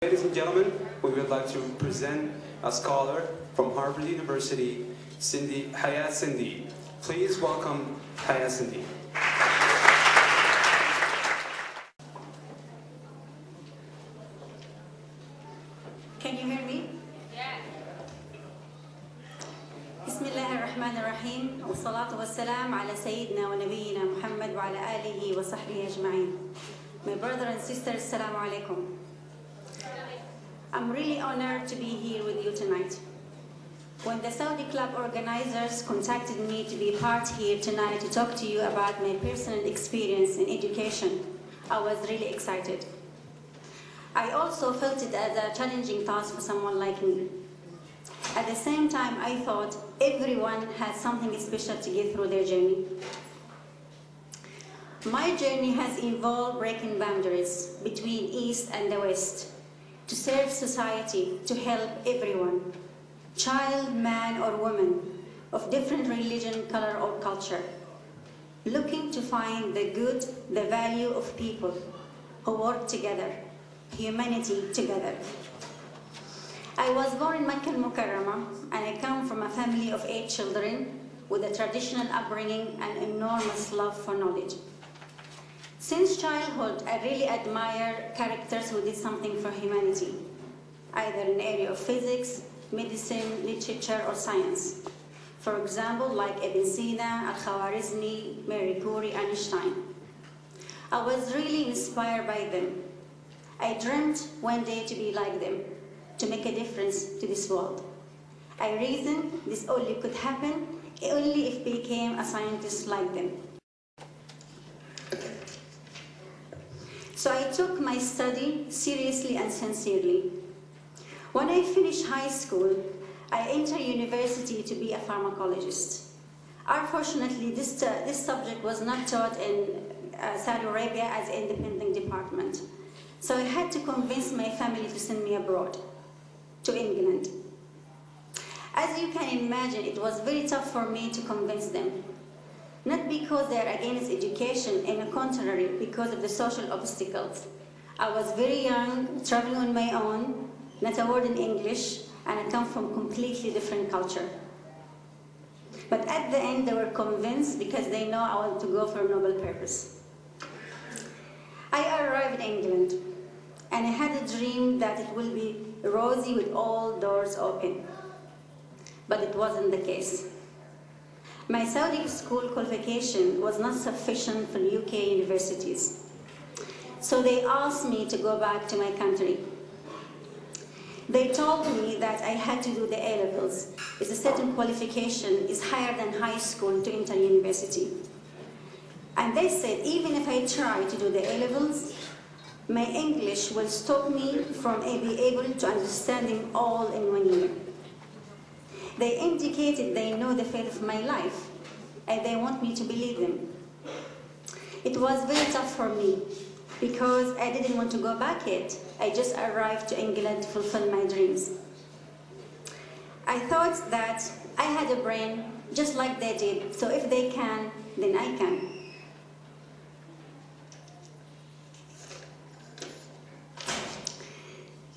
Ladies and gentlemen, we would like to present a scholar from Harvard University, Cindy. Please welcome Cindy. Can you hear me? Yes. بسم الله الرحمن الرحيم والصلاة والسلام على سيدنا ونبينا محمد وعلى آله وصحبه أجمعين. My brother and sisters, Assalamu alaikum. I'm really honored to be here with you tonight. When the Saudi Club organizers contacted me to be part here tonight to talk to you about my personal experience in education, I was really excited. I also felt it as a challenging task for someone like me. At the same time, I thought everyone has something special to get through their journey. My journey has involved breaking boundaries between East and the West, to serve society, to help everyone, child, man or woman, of different religion, color or culture, looking to find the good, the value of people who work together, humanity together. I was born in Makkah al-Mukarramah, and I come from a family of 8 children with a traditional upbringing and enormous love for knowledge. Since childhood, I really admire characters who did something for humanity, either in the area of physics, medicine, literature, or science. For example, like Ibn Sina, Al-Khwarizmi, Marie Curie, Einstein. I was really inspired by them. I dreamt one day to be like them, to make a difference to this world. I reasoned this only could happen only if I became a scientist like them. So I took my study seriously and sincerely. When I finished high school, I entered university to be a pharmacologist. Unfortunately, this subject was not taught in Saudi Arabia as an independent department. So I had to convince my family to send me abroad, to England. As you can imagine, it was very tough for me to convince them. Not because they are against education, on the contrary, because of the social obstacles. I was very young, traveling on my own, not a word in English, and I come from a completely different culture. But at the end, they were convinced because they know I want to go for a noble purpose. I arrived in England, and I had a dream that it will be rosy with all doors open. But it wasn't the case. My Saudi school qualification was not sufficient for UK universities. So they asked me to go back to my country. They told me that I had to do the A-levels. It's a certain qualification, is higher than high school to enter university. And they said, even if I try to do the A-levels, my English will stop me from being able to understanding all in 1 year. They indicated they know the fate of my life, and they want me to believe them. It was very tough for me, because I didn't want to go back yet. I just arrived to England to fulfill my dreams. I thought that I had a brain just like they did, so if they can, then I can.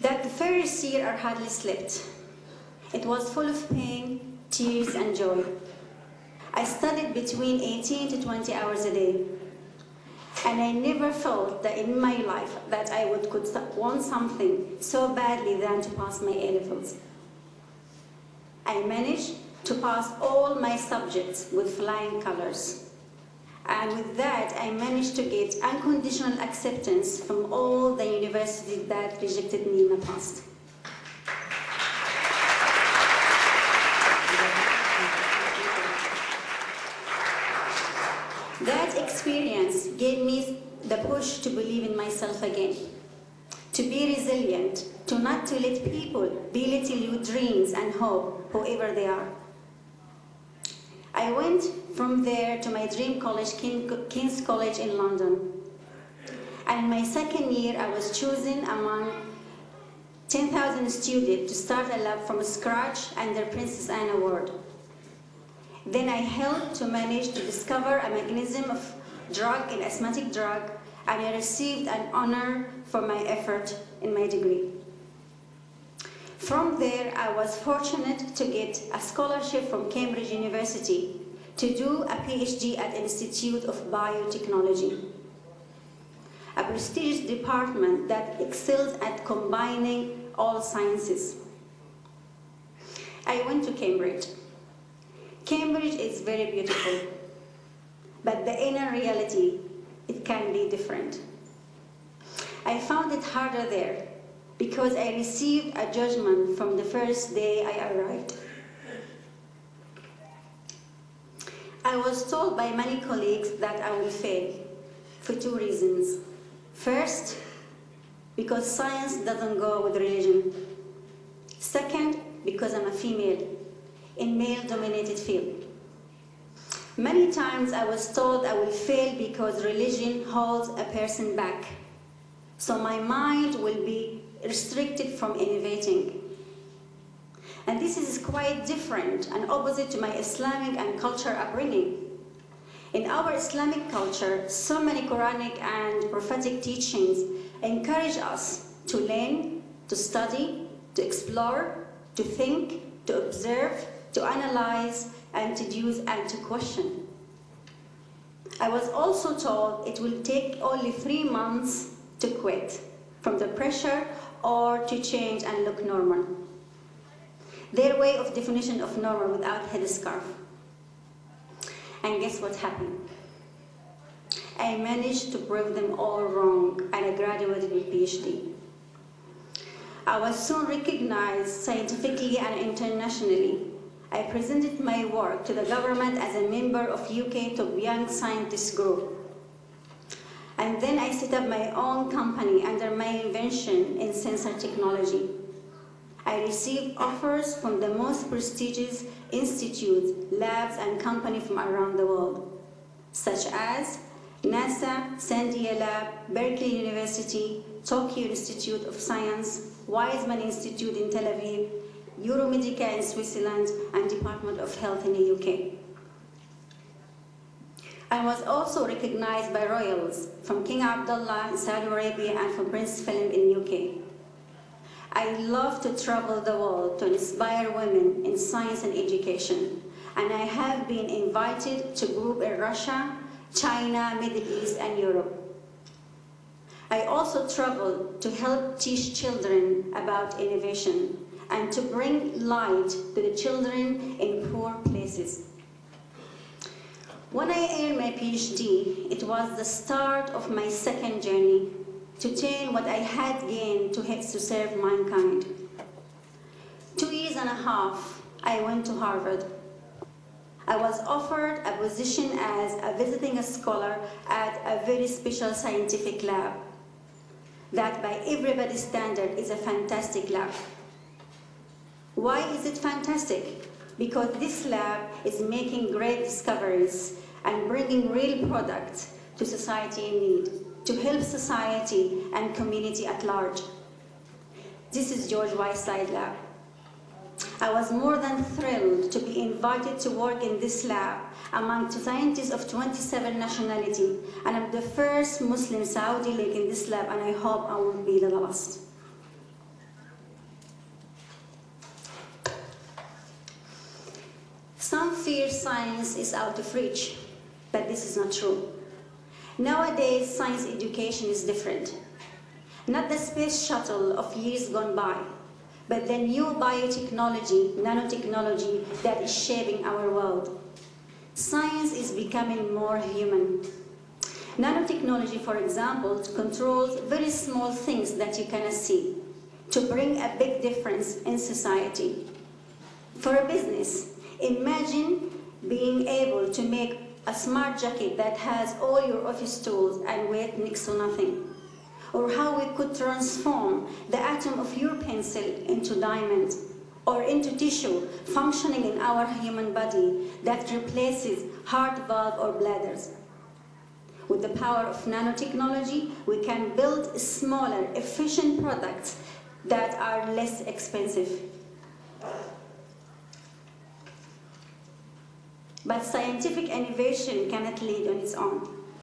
That the first year I hardly slept. It was full of pain, tears, and joy. I studied between 18 to 20 hours a day. And I never felt that in my life that I could want something so badly than to pass my A-levels. I managed to pass all my subjects with flying colors. And with that, I managed to get unconditional acceptance from all the universities that rejected me in the past. That experience gave me the push to believe in myself again, to be resilient, to not to let people belittle your dreams and hope, whoever they are. I went from there to my dream college, King's College in London. And in my second year, I was chosen among 10,000 students to start a lab from scratch under Princess Anne Award. Then I helped to manage to discover a mechanism of drug, an asthmatic drug, and I received an honor for my effort in my degree. From there, I was fortunate to get a scholarship from Cambridge University to do a PhD at Institute of Biotechnology, a prestigious department that excels at combining all sciences. I went to Cambridge. Cambridge is very beautiful, but the inner reality, it can be different. I found it harder there because I received a judgment from the first day I arrived. I was told by many colleagues that I will fail for two reasons. First, because science doesn't go with religion. Second, because I'm a female in male-dominated field. Many times I was told I will fail because religion holds a person back. So my mind will be restricted from innovating. And this is quite different and opposite to my Islamic and cultural upbringing. In our Islamic culture, so many Quranic and prophetic teachings encourage us to learn, to study, to explore, to think, to observe, to analyze, and to deduce and to question. I was also told it will take only 3 months to quit from the pressure or to change and look normal. Their way of definition of normal without headscarf. And guess what happened? I managed to prove them all wrong and I graduated with PhD. I was soon recognized scientifically and internationally. I presented my work to the government as a member of UK Top Young Scientist Group. And then I set up my own company under my invention in sensor technology. I received offers from the most prestigious institutes, labs, and companies from around the world, such as NASA, Sandia Lab, Berkeley University, Tokyo Institute of Science, Weizmann Institute in Tel Aviv, Euromedica in Switzerland, and Department of Health in the UK. I was also recognized by royals from King Abdullah in Saudi Arabia and from Prince Philip in UK. I love to travel the world to inspire women in science and education, and I have been invited to groups in Russia, China, Middle East, and Europe. I also travel to help teach children about innovation and to bring light to the children in poor places. When I earned my PhD, it was the start of my second journey to turn what I had gained to serve mankind. 2.5 years, I went to Harvard. I was offered a position as a visiting scholar at a very special scientific lab that by everybody's standard is a fantastic lab. Why is it fantastic? Because this lab is making great discoveries and bringing real products to society in need, to help society and community at large. This is George Whiteside Lab. I was more than thrilled to be invited to work in this lab among scientists of 27 nationalities, and I'm the first Muslim Saudi link in this lab, and I hope I won't be the last. Some fear science is out of reach, but this is not true. Nowadays, science education is different. Not the space shuttle of years gone by, but the new biotechnology, nanotechnology that is shaping our world. Science is becoming more human. Nanotechnology, for example, controls very small things that you cannot see to bring a big difference in society. For a business, imagine being able to make a smart jacket that has all your office tools and weight next to nothing. Or how we could transform the atom of your pencil into diamond, or into tissue functioning in our human body that replaces heart valve or bladders. With the power of nanotechnology, we can build smaller, efficient products that are less expensive. But scientific innovation cannot lead on its own.